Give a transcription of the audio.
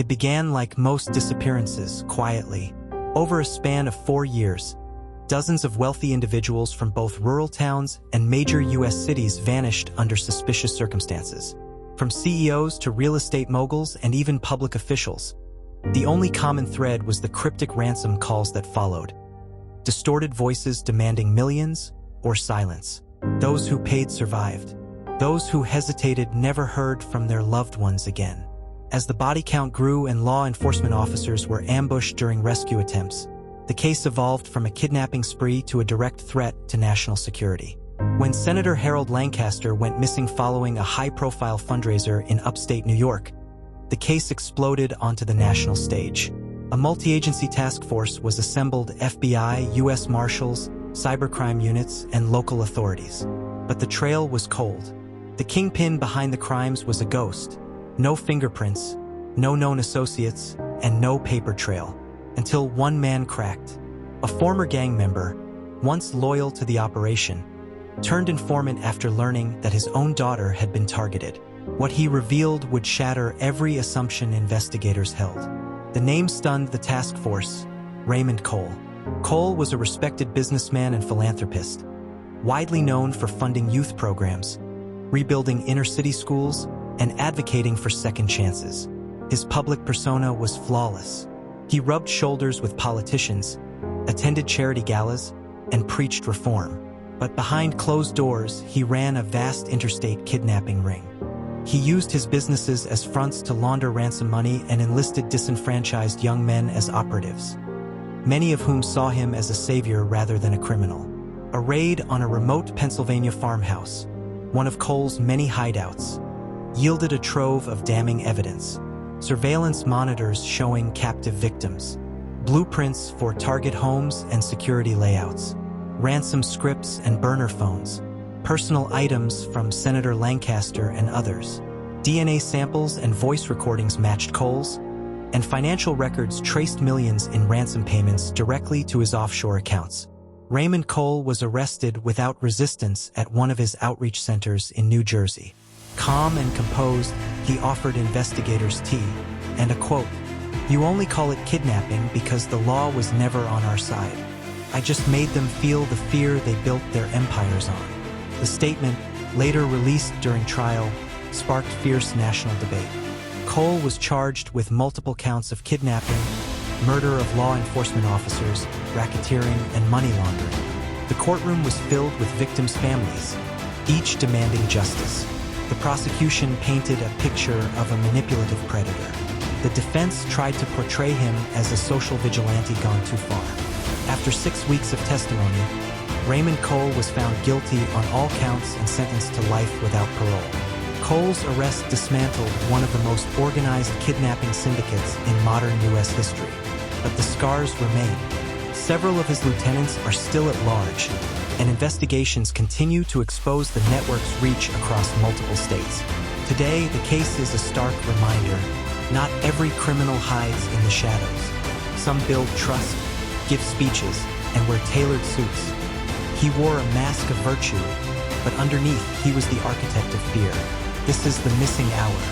It began like most disappearances, quietly. Over a span of 4 years, dozens of wealthy individuals from both rural towns and major U.S. cities vanished under suspicious circumstances. From CEOs to real estate moguls and even public officials, the only common thread was the cryptic ransom calls that followed. Distorted voices demanding millions or silence. Those who paid survived. Those who hesitated never heard from their loved ones again. As the body count grew and law enforcement officers were ambushed during rescue attempts, the case evolved from a kidnapping spree to a direct threat to national security. When Senator Harold Lancaster went missing following a high-profile fundraiser in upstate New York, the case exploded onto the national stage. A multi-agency task force was assembled: FBI, U.S. Marshals, cybercrime units, and local authorities. But the trail was cold. The kingpin behind the crimes was a ghost. No fingerprints, no known associates, and no paper trail. Until one man cracked. A former gang member, once loyal to the operation, turned informant after learning that his own daughter had been targeted. What he revealed would shatter every assumption investigators held. The name stunned the task force: Raymond Cole. Cole was a respected businessman and philanthropist, widely known for funding youth programs, rebuilding inner-city schools, and advocating for second chances. His public persona was flawless. He rubbed shoulders with politicians, attended charity galas, and preached reform. But behind closed doors, he ran a vast interstate kidnapping ring. He used his businesses as fronts to launder ransom money and enlisted disenfranchised young men as operatives, many of whom saw him as a savior rather than a criminal. A raid on a remote Pennsylvania farmhouse, one of Cole's many hideouts, yielded a trove of damning evidence. Surveillance monitors showing captive victims, blueprints for target homes and security layouts, ransom scripts and burner phones, personal items from Senator Lancaster and others. DNA samples and voice recordings matched Cole's, and financial records traced millions in ransom payments directly to his offshore accounts. Raymond Cole was arrested without resistance at one of his outreach centers in New Jersey. Calm and composed, he offered investigators tea, and a quote, "You only call it kidnapping because the law was never on our side. I just made them feel the fear they built their empires on." The statement, later released during trial, sparked fierce national debate. Cole was charged with multiple counts of kidnapping, murder of law enforcement officers, racketeering, and money laundering. The courtroom was filled with victims' families, each demanding justice. The prosecution painted a picture of a manipulative predator. The defense tried to portray him as a social vigilante gone too far. After 6 weeks of testimony, Raymond Cole was found guilty on all counts and sentenced to life without parole. Cole's arrest dismantled one of the most organized kidnapping syndicates in modern U.S. history. But the scars remain. Several of his lieutenants are still at large, and investigations continue to expose the network's reach across multiple states. Today, the case is a stark reminder: not every criminal hides in the shadows. Some build trust, give speeches, and wear tailored suits. He wore a mask of virtue, but underneath, he was the architect of fear. This is The Missing Hour,